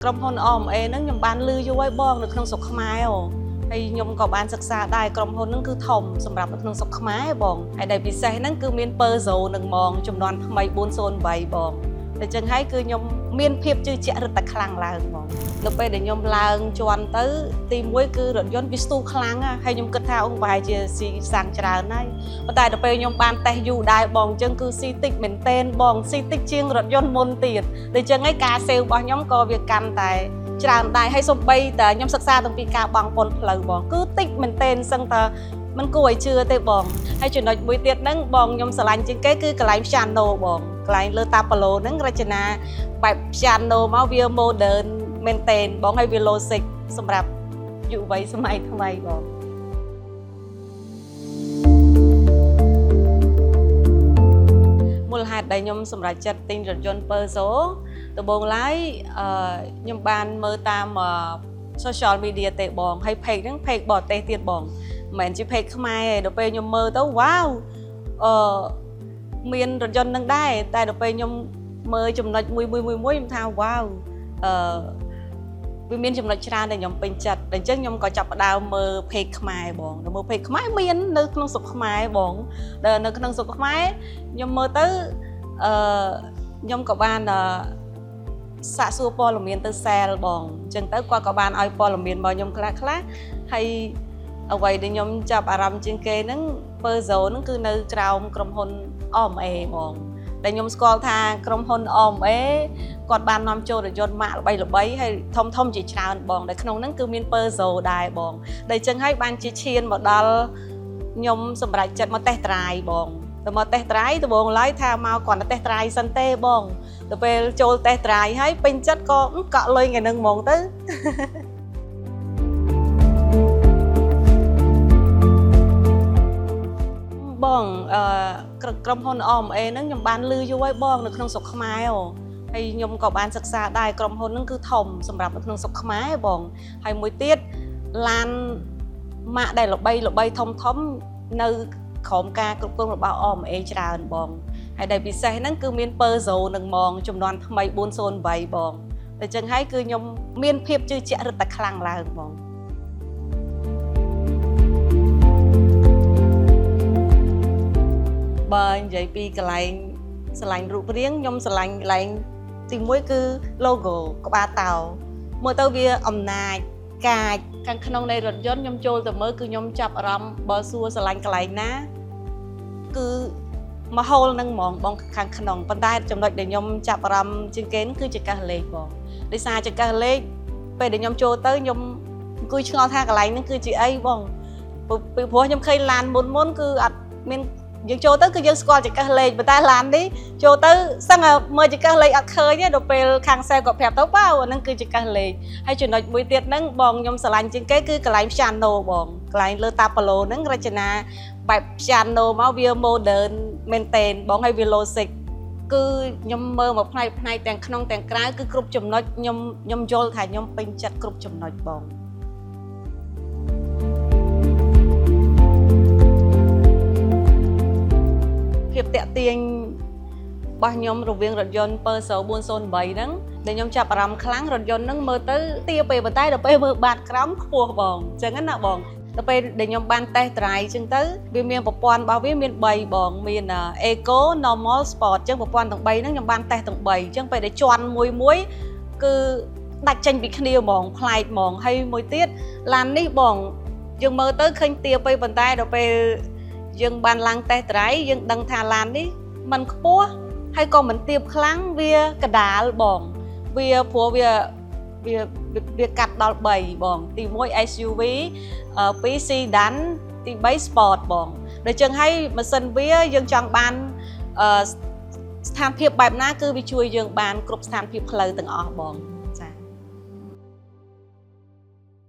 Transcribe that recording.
ក្រុមហ៊ុន OMA ហ្នឹងខ្ញុំបានឮយូរហើយបងនៅក្នុងស្រុកខ្មែរហើយខ្ញុំក៏បានសិក្សាដែរក្រុមហ៊ុនហ្នឹងគឺធំសម្រាប់នៅក្នុងស្រុកខ្មែរបងហើយដែលពិសេសហ្នឹងគឺមាន Perzo នឹងហ្មងចំនួនថ្មី408បងតែចឹងហើយគឺខ្ញុំមានភាពជឿជាក់រឹតតែខ្លាំងឡើងហ្មងដល់ពេលដែលខ្ញុំឡើងជាន់ទៅទី1គឺរថយន្តវាស្ទុះខ្លាំងហើយខ្ញុំគិតថាប្រហែលជាស៊ីសាំងច្រើនហើយប៉ុន្តែដល់ពេលខ្ញុំបានតេស្តយូរដែរបងអញ្ចឹងគឺស៊ីតិចមែនតែនបងស៊ីតិចជាងរថយន្តមុនទៀតដូច្នេះការសេវរបស់ខ្ញុំក៏វាកាន់តែច្រើនដែរហើយសូម្បីតែខ្ញុំសិក្សាតាំងពីការបង់ពន្ធផ្លូវបងគឺតិចមែនតែនសឹងតែมันគួរឲ្យជឿទេបងហើយចំណុចមួយទៀតហ្នឹងបងខ្ញុំស្រឡាញ់ជាងគេគឺកន្លែង piano បងកន្លែងលើតាប៉ាឡូហ្នឹងរចនាបែប piano មកវា modern មែនតែនបងហើយវា logic សម្រាប់យុវវ័យសម័យថ្មីបងមូលហេតុដែលខ្ញុំសម្រេចចិត្តទិញរថយន្ត Perzo ដំបូងឡើយខ្ញុំបានមើលតាម social media ទេបងហើយ page ហ្នឹង page បរទេសទៀតបងមិនមែនជា page ខ្មែរទេដល់ពេលខ្ញុំមើលទៅវ៉ាវមានរថយន្តនឹងដែរតែដល់ពេលខ្ញុំមើលចំណុចមួយខ្ញុំថាវ៉ាវវាមានចំណុចច្រើនដែលខ្ញុំពេញចិត្តអញ្ចឹងខ្ញុំក៏ចាប់ផ្ដើមមើល page ខ្មែរបងដល់មើល page ខ្មែរមាននៅក្នុងស្រុកខ្មែរបងដែលនៅក្នុងស្រុកខ្មែរខ្ញុំមើលទៅខ្ញុំក៏បានសាកសួរព័ត៌មានទៅ sale បងអញ្ចឹងទៅគាត់ក៏បានឲ្យព័ត៌មានមកខ្ញុំខ្លះហើយអ្វីដែលខ្ញុំចាប់អារម្មណ៍ជាងគេហ្នឹង Perzo ហ្នឹងគឺនៅក្រោមក្រុមហ៊ុន OMA បងដែលខ្ញុំស្គាល់ថាក្រុមហ៊ុន OMA គាត់បាននាំចូលរថយន្តម៉ាកល្បីហើយធំជាច្រើនបងដែលក្នុងហ្នឹងគឺមាន Perzo ដែរបងដែលអញ្ចឹងហើយបានជាឈានមកដល់ខ្ញុំសម្រេចចិត្តមកតេស្តត្រាយបងទៅមកតេស្តត្រាយដំបូងឡើយថាមកគាត់ទៅតេស្តត្រាយសិនទេបងទៅពេលចូលតេស្តត្រាយហើយពេញចិត្តក៏កក់លុយថ្ងៃហ្នឹងហ្មងទៅបងក្រុមហ៊ុន OMA ហ្នឹងខ្ញុំបានឮយូរហើយបងនៅក្នុងស្រុកខ្មែរហើយខ្ញុំក៏បានសិក្សាដែរក្រុមហ៊ុនហ្នឹងគឺធំសម្រាប់នៅក្នុងស្រុកខ្មែរបងហើយមួយទៀតឡានម៉ាកដែលល្បីធំនៅក្រោមការគ្រប់គ្រងរបស់ OMA ច្រើនបងហើយដែលពិសេសហ្នឹងគឺមាន Perzo នឹងហ្មងចំនួនថ្មី408បងតែចឹងហើយគឺខ្ញុំមានភាពជឿជាក់រឹតតែខ្លាំងឡើងបងបើនិយាយពីកន្លែងស្រឡាញ់រូបរាងខ្ញុំស្រឡាញ់កន្លែងទី1គឺ logo ក្បាលតោមើលទៅវាអំណាចកាចខាងក្នុងនៃរថយន្តខ្ញុំចូលទៅមើលគឺខ្ញុំចាប់អារម្មណ៍បើសួរស្រឡាញ់កន្លែងណាគឺមហោលនឹងហ្មងបងខាងក្នុងប៉ុន្តែចំណុចដែលខ្ញុំចាប់អារម្មណ៍ជាងគេគឺចង្កឹះលេខបងដោយសារចង្កឹះលេខពេលដែលខ្ញុំចូលទៅខ្ញុំអង្គុយឆ្ងល់ថាកន្លែងហ្នឹងគឺជាអីបងពីព្រោះខ្ញុំឃើញឡានមុនគឺអត់មានយើងចូលទៅគឺយើងស្គាល់ចង្កឹះលេខប៉ុន្តែឡាននេះចូលទៅសឹងមើលចង្កឹះលេខអត់ឃើញទេដល់ពេលខាងសែគាត់ប្រាប់ទៅប៉ាអាហ្នឹងគឺចង្កឹះលេខហើយចំណុចមួយទៀតហ្នឹងបងខ្ញុំស្រឡាញ់ជាងគេគឺកន្លែង piano បងកន្លែងលើតាប៉ាឡូហ្នឹងរចនាបែប piano មកវា modern មែនតែនបងហើយវា logic គឺខ្ញុំមើលមកផ្នែកទាំងក្នុងទាំងក្រៅគឺគ្រប់ចំណុចខ្ញុំយល់ថាខ្ញុំពេញចិត្តគ្រប់ចំណុចបងភាពតាក់ទាញរបស់ខ្ញុំរវាងរថយន្ត Perzo 408ហ្នឹងដែលខ្ញុំចាប់អារម្មណ៍ខ្លាំងរថយន្តហ្នឹងមើលទៅទាបពេលប៉ុន្តែដល់ពេលមើលបាតក្រោមខ្ពស់បងអញ្ចឹងណាបងដល់ពេលដែលខ្ញុំបានតេស្តត្រាយអញ្ចឹងទៅវាមានប្រព័ន្ធរបស់វាមាន3បងមាន Eco Normal Sport អញ្ចឹងប្រព័ន្ធទាំង3ហ្នឹងខ្ញុំបានតេស្តទាំង3អញ្ចឹងពេលដែលជន់មួយគឺដាច់ចេញពីគ្នាហ្មងប្លែកហ្មងហើយមួយទៀតឡាននេះបងយើងមើលទៅឃើញទាបពេលប៉ុន្តែដល់ពេលយើងបានឡើងតេស្តត្រាយយើងដឹងថាឡាននេះมันខ្ពស់ហើយក៏មិនទាបខ្លាំងវាកដាលបងវាព្រោះវាកាត់ដល់3បងទី1 SUV 2 Sedan ទី3 Sport បងដូច្នេះហើយម៉ាស៊ីនវាយើងចង់បានស្ថានភាពបែបណាគឺវាជួយយើងបានគ្រប់ស្ថានភាពផ្លូវទាំងអស់បង